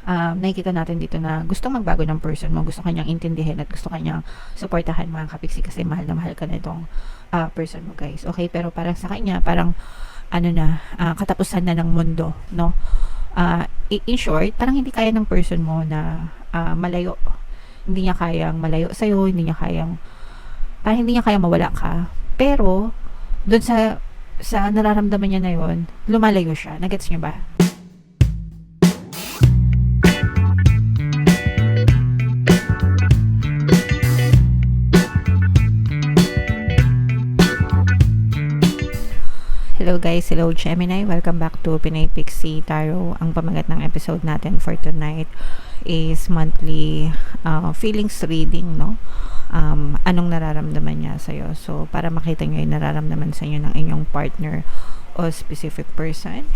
nakikita natin dito na gustong magbago ng person mo, gusto kanyang intindihin at gusto kanyang suportahan mga kapiksi kasi mahal na mahal ka na itong person mo guys. Okay, pero parang sa kanya, parang katapusan na ng mundo, no? In short, parang hindi kaya ng person mo na malayo. Hindi niya kayang malayo sa'yo, parang hindi niya kayang mawala ka. Pero, dun sa nararamdaman niya na yon, lumalayo siya. Nagets niyo ba? Hello guys, hello Gemini. Welcome back to Pinay Pixie Tarot. Ang pamagat ng episode natin for tonight is monthly feelings reading, no? Anong nararamdaman niya sa'yo. So, para makita nyo yung nararamdaman sa inyo ng inyong partner o specific person.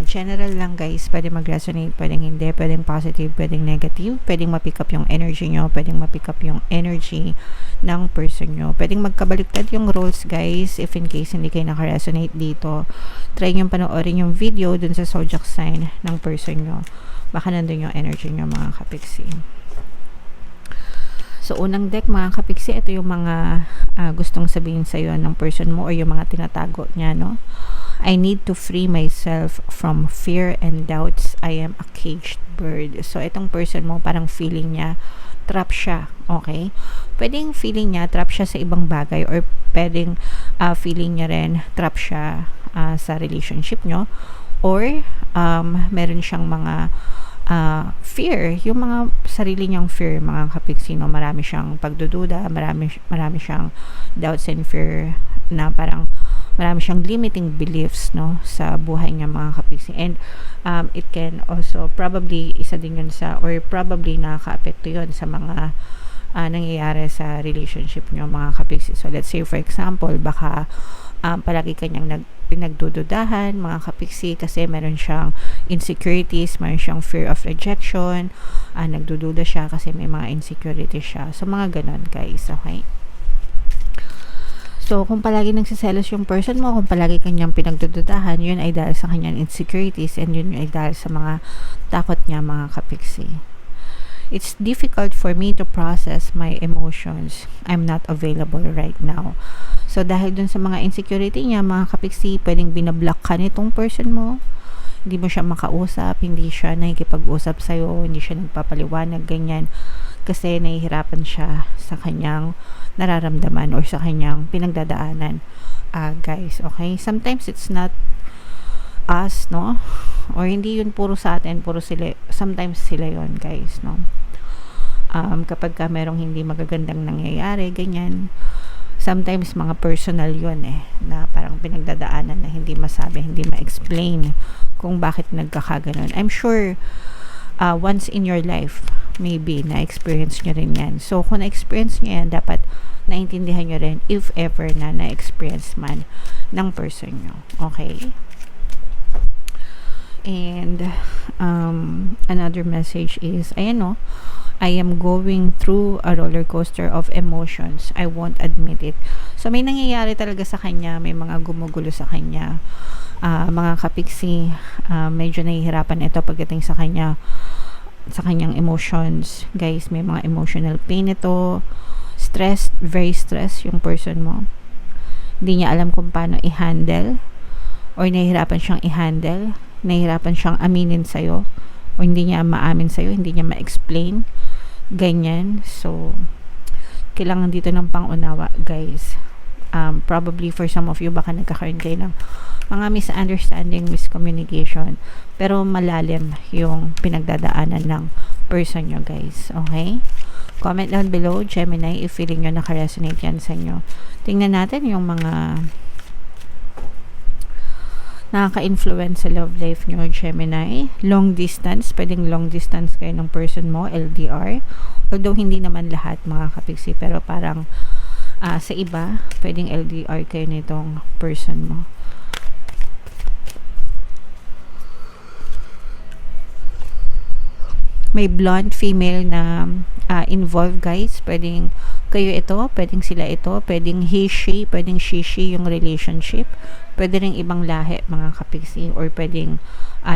General lang guys, pwede mag-resonate, pwedeng hindi, pwedeng positive, pwedeng negative, pwedeng ma-pick up yung energy nyo, pwedeng ma-pick up yung energy ng person nyo. Pwedeng magkabaliktad yung roles guys, if in case hindi kayo naka-resonate dito. Try nyo panoorin yung video dun sa zodiac sign ng person nyo. Baka nandun yung energy nyo mga kapiksi. So, unang deck mga kapiksi, ito yung mga gustong sabihin sa'yo ng person mo or yung mga tinatago niya, no? I need to free myself from fear and doubts. I am a caged bird. So, itong person mo, parang feeling niya, trap siya. Okay? Pwedeng feeling niya, trap siya sa ibang bagay or pwedeng feeling niya rin, trap siya sa relationship nyo. Or, meron siyang mga fear, yung mga sarili niyang fear, mga kapiksino, marami siyang pagdududa, marami siyang doubts and fear na parang marami siyang limiting beliefs, no, sa buhay niya mga kapiksi. And it can also probably isa din yun sa, or probably nakaka-apekto yun sa mga nangyayari sa relationship niyo mga kapiksi. So let's say for example, baka palagi kanyang pinagdududahan mga kapiksi kasi meron siyang insecurities, meron siyang fear of rejection, nagdududa siya kasi may mga insecurities siya. So mga ganon guys, okay? So, kung palagi nagsiselos yung person mo, kung palagi kanyang pinagdududahan, yun ay dahil sa kanyang insecurities and yun ay dahil sa mga takot niya mga kapiksi. It's difficult for me to process my emotions. I'm not available right now. So, dahil dun sa mga insecurity niya, mga kapiksi, pwedeng binablock ka nitong person mo. Hindi mo siya makausap, hindi siya nakikipag-usap sa'yo, hindi siya nagpapaliwanag, ganyan. Kasi nahihirapan siya sa kanyang nararamdaman or sa kanyang pinagdadaanan. Guys, okay? Sometimes it's not us, no? Or hindi yun puro sa atin, puro sila. Sometimes sila yun, guys, no? Kapag ka merong hindi magagandang nangyayari, ganyan. Sometimes mga personal yun na parang pinagdadaanan na hindi masabi, hindi ma-explain kung bakit nagkakaganon. I'm sure once in your life, maybe na-experience nyo rin yan. So, kung na-experience nyo yan, dapat naintindihan nyo rin if ever na na-experience man ng person nyo. Okay? And another message is, ayan no, I am going through a roller coaster of emotions. I won't admit it. So, may nangyayari talaga sa kanya, may mga gumugulo sa kanya. Mga kapiksi, medyo nahihirapan ito pagdating sa kanya, sa kanyang emotions. Guys, may mga emotional pain ito. Stressed, very stressed yung person mo. Hindi niya alam kung paano i-handle or nahihirapan siyang i-handle. Nahihirapan siyang aminin sa'yo o hindi niya maamin sa'yo, hindi niya ma-explain. Ganyan. So, kailangan dito ng pangunawa, guys. Probably for some of you, baka nagkakaroon kayo ng mga misunderstanding, miscommunication. Pero malalim yung pinagdadaanan ng person nyo, guys. Okay? Comment down below, Gemini, if feeling nyo naka-resonate yan sa inyo. Tingnan natin yung mga nakaka-influence sa love life nyo, Gemini. Long distance, pwedeng long distance kayo ng person mo, LDR. Although hindi naman lahat mga kapiksi, pero parang sa iba, pwedeng LDR kayo nitong person mo. May blonde female na involved, guys. Pwedeng kayo ito, pwedeng sila ito, pwedeng he, she, pwedeng she, yung relationship. Pwede rin ibang lahi, mga kapiksi, or pwedeng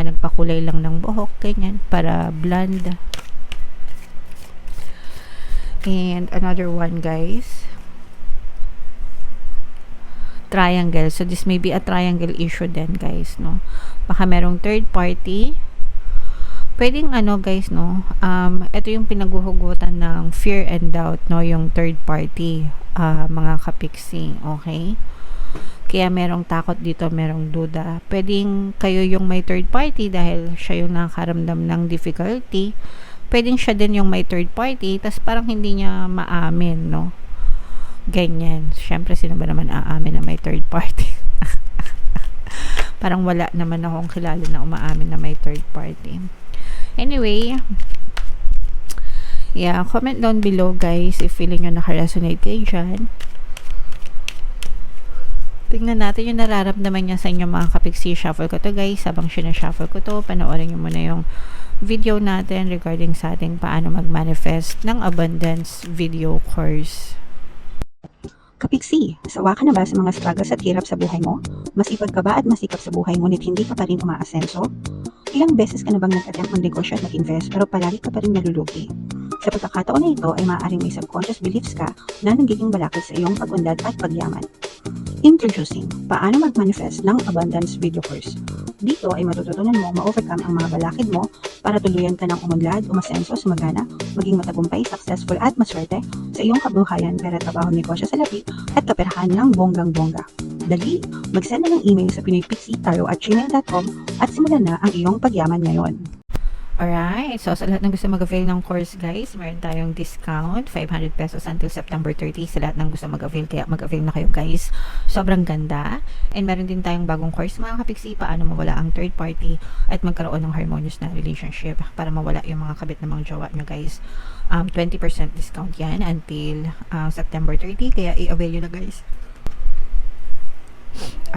nagpakulay lang ng buhok, ganyan, para blonde. And another one, guys, triangle. So this may be a triangle issue din, guys, no? Baka merong third party. Pwedeng guys, no, ito yung pinaguhugutan ng fear and doubt, no, yung third party, mga kapiksi, okay? Kaya merong takot dito, merong duda. Pwedeng kayo yung may third party dahil siya yung nakakaramdam ng difficulty. Pwedeng siya din yung may third party, tas parang hindi niya maamin, no? Ganyan. Siyempre, sino ba naman aamin na may third party? Parang wala naman akong kilala na umaamin na may third party. Anyway, yeah, comment down below, guys, if feeling nyo naka-resonate kayo dyan. Tingnan natin yung nararamdaman niya sa inyo, mga kapiksi. Shuffle ko to, guys. Habang sinashuffle ko to, panoorin nyo muna yung video natin regarding sa ating paano mag-manifest ng abundance video course. Kapiksi, sawa ka na ba sa mga struggles at hirap sa buhay mo? Masipag ka ba at masikap sa buhay ngunit hindi ka pa rin umaasenso? Ilang beses ka na bang nag-attempt mag-negosyo at mag-invest pero palagi ka pa rin nalulugi? Sa pagkakataon na ito ay maaaring may subconscious beliefs ka na nagiging balakid sa iyong pag-unlad at pagyaman. Introducing, paano mag-manifest ng abundance video course. Dito ay matututunan mo ma-overcome ang mga balakid mo para tuluyan ka ng umunlad, umasenso, sumagana, maging matagumpay, successful at maswerte sa iyong kabuhayan, pera, trabaho, negosyo sa lapi at kaperahan ng bonggang-bongga. Dali, mag-send na ng email sa pinoypixitaro@gmail.com at simulan na ang iyong pagyaman ngayon. Alright, so sa lahat ng gusto mag-avail ng course, guys, meron tayong discount, 500 pesos until September 30 sa lahat ng gusto mag-avail, kaya mag-avail na kayo, guys. Sobrang ganda. And meron din tayong bagong course, mga kapiksi, paano mawala ang third party at magkaroon ng harmonious na relationship para mawala yung mga kabit ng mga jowa nyo, guys. 20% discount yan until September 30, kaya i-avail nyo na, guys.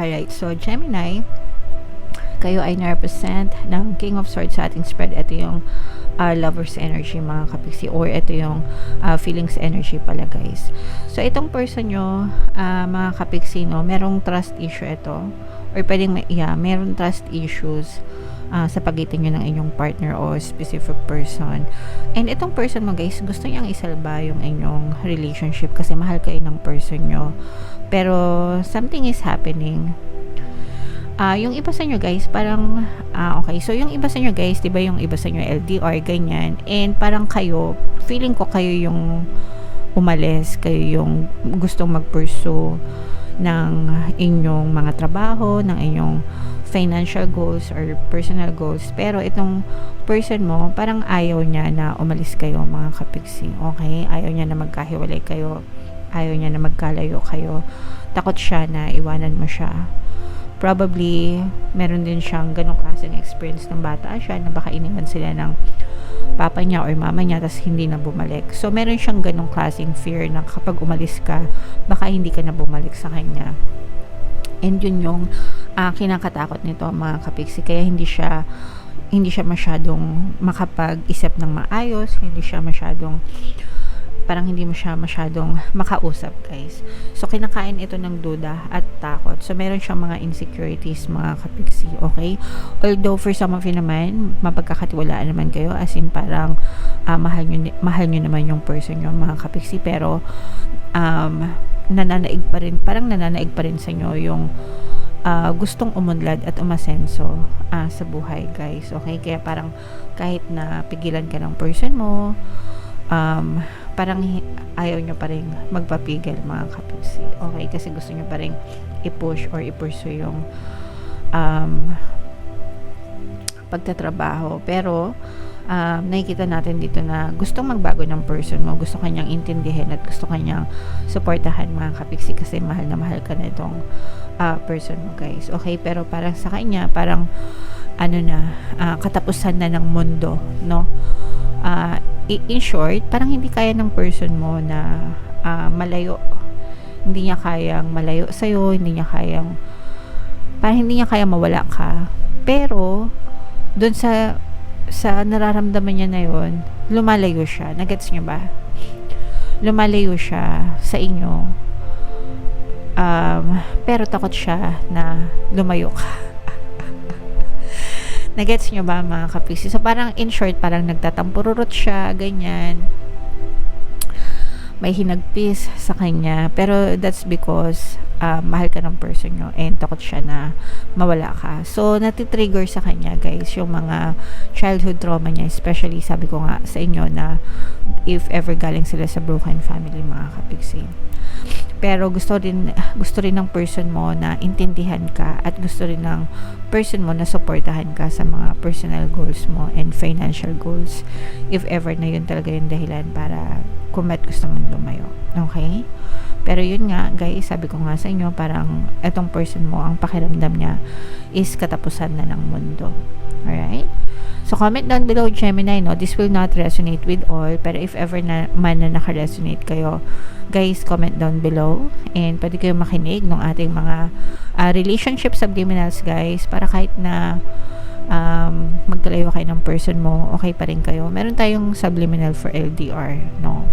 Alright, so Gemini, kayo ay na-represent ng King of Swords sa ating spread. Ito yung lover's energy, mga kapiksi, or ito yung feelings energy pala, guys. So itong person nyo, mga kapiksi, no, merong trust issue ito, or pwedeng meron trust issues sa pagitan nyo ng inyong partner o specific person. And itong person mo, guys, gusto niyang isalba yung inyong relationship kasi mahal kayo ng person nyo, pero something is happening. Yung iba sa inyo, guys, parang okay, so yung iba sa inyo, guys, diba yung iba sa inyo LDR, ganyan, and parang kayo, feeling ko kayo yung umalis, kayo yung gustong mag-pursue ng inyong mga trabaho, ng inyong financial goals or personal goals, pero itong person mo, parang ayaw niya na umalis kayo, mga kapiksi, okay? Ayaw niya na magkahiwalay kayo, ayaw niya na magkalayo kayo, takot siya na iwanan mo siya. Probably, meron din siyang ganong klaseng experience ng bata siya na baka iniwan sila ng papa niya or mama niya tas hindi na bumalik. So, meron siyang ganong klaseng fear na kapag umalis ka, baka hindi ka na bumalik sa kanya. And yun yung kinakatakot nito, mga kapiksi. Kaya hindi siya masyadong makapag-isip ng maayos, hindi mo siya masyadong makausap, guys. So, kinakain ito ng duda at takot. So, meron siyang mga insecurities, mga kapiksi, okay? Although, for some of you naman, mapagkakatiwalaan naman kayo, as in parang mahal nyo naman yung person nyo, mga kapiksi, pero nananaig pa rin sa inyo yung gustong umunlad at umasenso sa buhay, guys, okay? Kaya parang kahit na pigilan ka ng person mo, parang ayaw nyo pa rin magpapigil, mga kapiksi, okay? Kasi gusto nyo pa rin i-push or i-pursue yung pagtatrabaho. Pero nakikita natin dito na gustong magbago ng person mo, gusto kanyang intindihin at gusto kanyang supportahan, mga kapiksi, kasi mahal na mahal ka na itong person mo, guys, okay? Pero parang sa kanya, parang katapusan na ng mundo, no? In short, parang hindi kaya ng person mo na malayo. Hindi niya kayang malayo sa'yo, parang hindi niya kaya mawala ka. Pero, dun sa nararamdaman niya na yun, lumalayo siya. Nagets niyo ba? Lumalayo siya sa inyo. Pero takot siya na lumayo ka. Nagets nyo ba mga ka-Pisces? So parang in short, parang nagtatampururot siya, ganyan. May hinagpis sa kanya, pero that's because mahal ka ng person nyo and takot siya na mawala ka. So natitrigger sa kanya guys yung mga childhood trauma niya, especially sabi ko nga sa inyo na if ever galing sila sa broken family mga ka-Pisces. Pero gusto rin ng person mo na intindihan ka at gusto rin ng person mo na supportahan ka sa mga personal goals mo and financial goals if ever na yun talaga yung dahilan para kung ba't gusto mong lumayo. Okay? Pero yun nga guys, sabi ko nga sa inyo, parang etong person mo, ang pakiramdam niya is katapusan na ng mundo. Alright? So, comment down below, Gemini, no? This will not resonate with all, pero if ever na naka-resonate kayo, guys, comment down below, and pwede kayo makinig ng ating mga relationship subliminals, guys, para kahit na magkalayo kayo ng person mo, okay pa rin kayo. Meron tayong subliminal for LDR, no?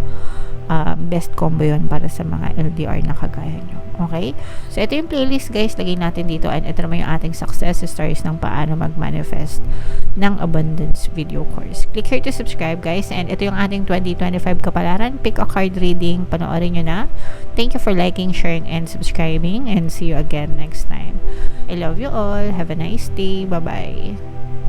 Best combo yun para sa mga LDR na kagaya nyo. Okay? So, ito yung playlist, guys. Lagay natin dito. And ito naman yung ating success stories ng paano mag-manifest ng abundance video course. Click here to subscribe, guys. And ito yung ating 2025 kapalaran. Pick a card reading. Panoorin nyo na. Thank you for liking, sharing, and subscribing. And see you again next time. I love you all. Have a nice day. Bye-bye.